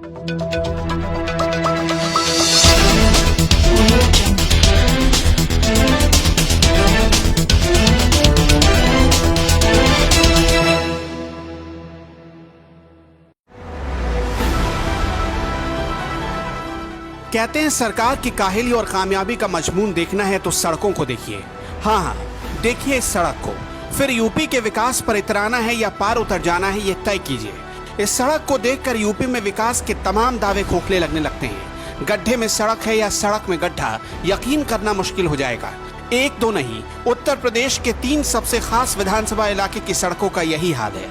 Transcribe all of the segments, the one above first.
कहते हैं सरकार की काहिली और कामयाबी का मजमून देखना है तो सड़कों को देखिए। हाँ, देखिए इस सड़क को। फिर यूपी के विकास पर इतराना है या पार उतर जाना है, ये तय कीजिए। इस सड़क को देखकर यूपी में विकास के तमाम दावे खोखले लगने लगते हैं। गड्ढे में सड़क है या सड़क में गड्ढा, यकीन करना मुश्किल हो जाएगा। एक दो नहीं, उत्तर प्रदेश के 3 सबसे खास विधानसभा इलाके की सड़कों का यही हाल है।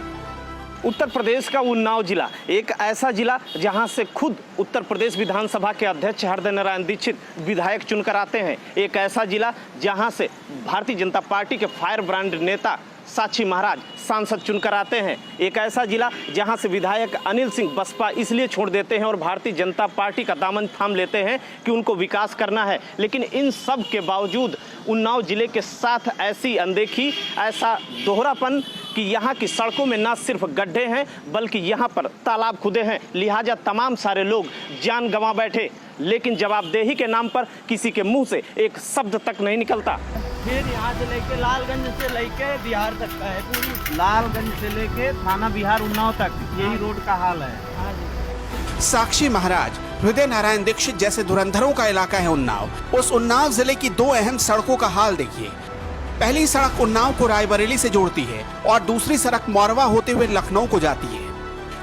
उत्तर प्रदेश का उन्नाव जिला एक ऐसा जिला जहां से खुद उत्तर प्रदेश विधानसभा के अध्यक्ष हृदय नारायण दीक्षित विधायक चुनकर आते हैं। एक ऐसा जिला जहां से भारतीय जनता पार्टी के फायर ब्रांड नेता साक्षी महाराज सांसद चुनकर आते हैं। एक ऐसा जिला जहां से विधायक अनिल सिंह बसपा इसलिए छोड़ देते हैं और भारतीय जनता पार्टी का दामन थाम लेते हैं कि उनको विकास करना है। लेकिन इन सब के बावजूद उन्नाव जिले के साथ ऐसी अनदेखी, ऐसा दोहरापन कि यहाँ की सड़कों में न सिर्फ गड्ढे हैं बल्कि यहाँ पर तालाब खुदे हैं। लिहाजा तमाम सारे लोग जान गंवा बैठे, लेकिन जवाबदेही के नाम पर किसी के मुंह से एक शब्द तक नहीं निकलता। फिर यहाँ से लेके लालगंज से लेके बिहार तक का है, पूरी लालगंज से लेके थाना बिहार उन्नाव तक यही रोड का हाल है। साक्षी महाराज, हृदय नारायण दीक्षित जैसे धुरंधरों का इलाका है उन्नाव। उस उन्नाव जिले की 2 अहम सड़कों का हाल देखिए। पहली सड़क उन्नाव को रायबरेली से जोड़ती है और दूसरी सड़क मोरवा होते हुए लखनऊ को जाती है।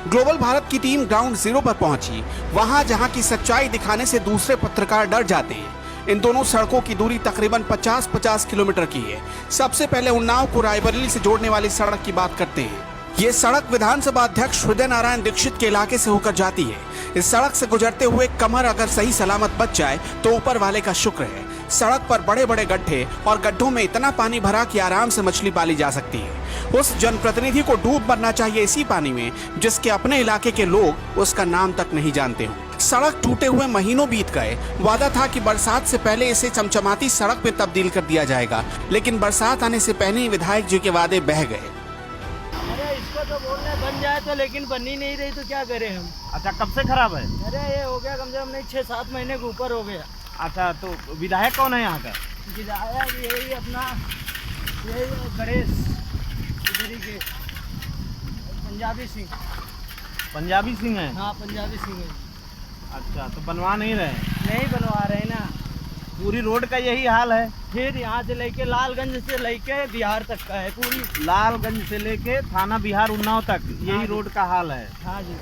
ग्लोबल भारत की टीम ग्राउंड जीरो पर पहुंची, वहां जहां की सच्चाई दिखाने से दूसरे पत्रकार डर जाते हैं। इन दोनों सड़कों की दूरी तकरीबन 50-50 किलोमीटर की है। सबसे पहले उन्नाव को रायबरेली से जोड़ने वाली सड़क की बात करते हैं। ये सड़क विधानसभा अध्यक्ष हृदय नारायण दीक्षित के इलाके से होकर जाती है। इस सड़क से गुजरते हुए कमर अगर सही सलामत बच जाए तो ऊपर वाले का शुक्र है। सड़क पर बड़े बड़े गड्ढे और गड्ढों में इतना पानी भरा कि आराम से मछली पाली जा सकती है। उस जनप्रतिनिधि को डूब मरना चाहिए इसी पानी में जिसके अपने इलाके के लोग उसका नाम तक नहीं जानते हो। सड़क टूटे हुए महीनों बीत गए। वादा था कि बरसात से पहले इसे चमचमाती सड़क में तब्दील कर दिया जाएगा, लेकिन बरसात आने से पहले ही विधायक जी के वादे बह गए। अरे इसको तो बोलने बन जाए तो, लेकिन बन ही नहीं रही तो क्या करें हम। अच्छा, कब से खराब है? अरे ये हो गया कम से कम नहीं 6-7 महीने के ऊपर हो गया। अच्छा, तो विधायक कौन है यहाँ का? विधायक यही अपना यही गणेश इधर के पंजाबी सिंह। पंजाबी सिंह है? हाँ, पंजाबी सिंह है। अच्छा, तो बनवा नहीं रहे? नहीं बनवा रहे ना। पूरी रोड का यही हाल है। फिर यहाँ से लेके लालगंज से लेके बिहार तक का है, पूरी लालगंज से लेके थाना बिहार उन्नाव तक यही रोड का हाल है। हाँ जी।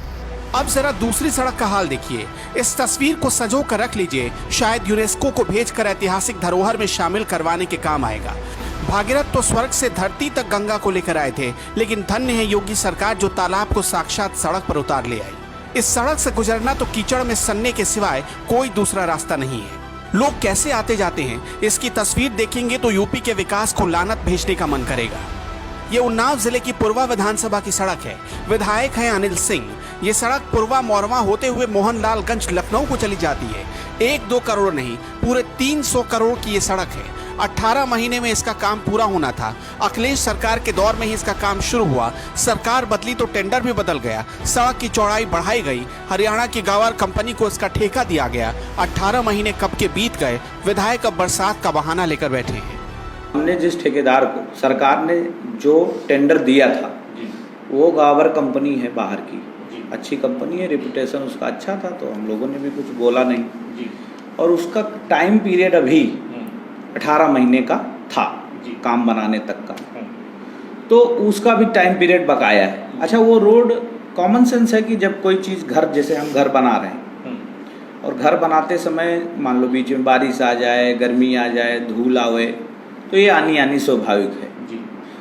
अब जरा दूसरी सड़क का हाल देखिए। इस तस्वीर को संजो कर रख लीजिए, शायद यूनेस्को को भेजकर ऐतिहासिक धरोहर में शामिल करवाने के काम आएगा। भागीरथ तो स्वर्ग से धरती तक गंगा को लेकर आए थे, लेकिन धन्य है योगी सरकार जो तालाब को साक्षात सड़क पर उतार ले आई। इस सड़क से गुजरना तो कीचड़ में सनने के सिवाय कोई दूसरा रास्ता नहीं है। लोग कैसे आते जाते हैं, इसकी तस्वीर देखेंगे तो यूपी के विकास को लानत भेजने का मन करेगा। ये उन्नाव जिले की पूर्वा विधानसभा की सड़क है। विधायक हैं अनिल सिंह। ये सड़क पूर्वा मोरवा होते हुए मोहनलालगंज लखनऊ को चली जाती है। 1-2 करोड़ नहीं, पूरे 300 करोड़ की ये सड़क है। 18 महीने में इसका काम पूरा होना था। अखिलेश सरकार के दौर में ही इसका काम शुरू हुआ। सरकार बदली तो टेंडर भी बदल गया। सड़क की चौड़ाई बढ़ाई गई। हरियाणा की गावर कंपनी को इसका ठेका दिया गया। 18 महीने कब के बीत गए। विधायक अब बरसात का बहाना लेकर बैठे हैं। हमने जिस ठेकेदार को सरकार ने जो टेंडर दिया था वो गावर कंपनी है, बाहर की अच्छी कंपनी है, रेपुटेशन उसका अच्छा था, तो हम लोगों ने भी कुछ बोला नहीं। और उसका टाइम पीरियड अभी 18 महीने का था काम बनाने तक का, तो उसका भी टाइम पीरियड बकाया है। अच्छा, वो रोड कॉमन सेंस है कि जब कोई चीज़ घर, जैसे हम घर बना रहे हैं और घर बनाते समय मान लो बीच में बारिश आ जाए, गर्मी आ जाए, धूल आवे, तो ये आनी स्वाभाविक है।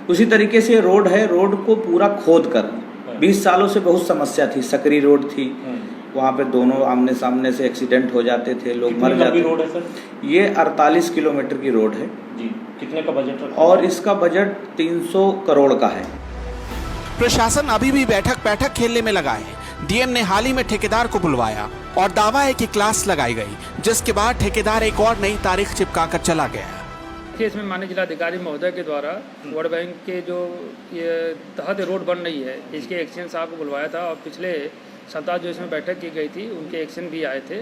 उसी तरीके से रोड है, रोड को पूरा खोद कर 20 सालों से बहुत समस्या थी। सकरी रोड थी, वहाँ पे दोनों आमने सामने से एक्सीडेंट हो जाते थे, लोग मर जाते। रोड है सर? ये 48 किलोमीटर की रोड है जी। कितने का बजट रखा? और इसका बजट 300 करोड़ का है। प्रशासन अभी भी बैठक खेलने में लगा है। डीएम ने हाल ही में ठेकेदार को बुलवाया और दावा है कि क्लास लगाई गई, जिसके बाद ठेकेदार एक और नई तारीख चिपका कर चला गया। इसमें माननीय जिलाधिकारी महोदय के द्वारा वर्ल्ड बैंक के जो ये तहत रोड बन रही है, इसके एक्सचेंज साहब को बुलवाया था और पिछले सप्ताह जो इसमें बैठक की गई थी, उनके एक्शन भी आए थे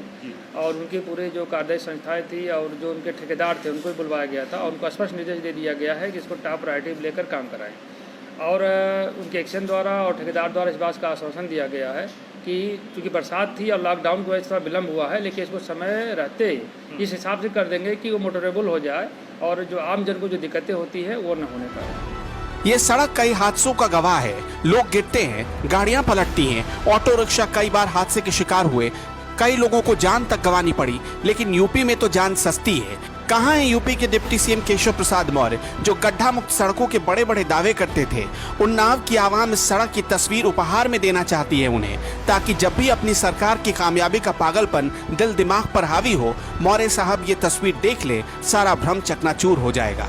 और उनकी पूरे जो कार्यदायी संस्थाएं थी और जो उनके ठेकेदार थे उनको भी बुलवाया गया था और उनको स्पष्ट निर्देश दे दिया गया है कि इसको टॉप प्रायोरिटी लेकर काम कराएं। और उनके एक्शन द्वारा और ठेकेदार द्वारा इस बात का आश्वासन दिया गया है कि चूँकि बरसात थी और लॉकडाउन की वजह से थोड़ा विलम्ब हुआ है, लेकिन इसको समय रहते ही इस हिसाब से कर देंगे कि वो मोटरेबल हो जाए और जो आम जन को जो दिक्कतें होती है वो न होने पाए। ये सड़क कई हादसों का गवाह है। लोग गिरते हैं, गाड़ियां पलटती हैं, ऑटो रिक्शा कई बार हादसे के शिकार हुए, कई लोगों को जान तक गंवानी पड़ी। लेकिन यूपी में तो जान सस्ती है। कहां है यूपी के डिप्टी सीएम केशव प्रसाद मौर्य, जो गड्ढा मुक्त सड़कों के बड़े बड़े दावे करते थे। उन्नाव की आवाम इस सड़क की तस्वीर उपहार में देना चाहती है उन्हें, ताकि जब भी अपनी सरकार की कामयाबी का पागलपन दिल दिमाग पर हावी हो, मौर्य साहब ये तस्वीर देख ले, सारा भ्रम चकनाचूर हो जाएगा।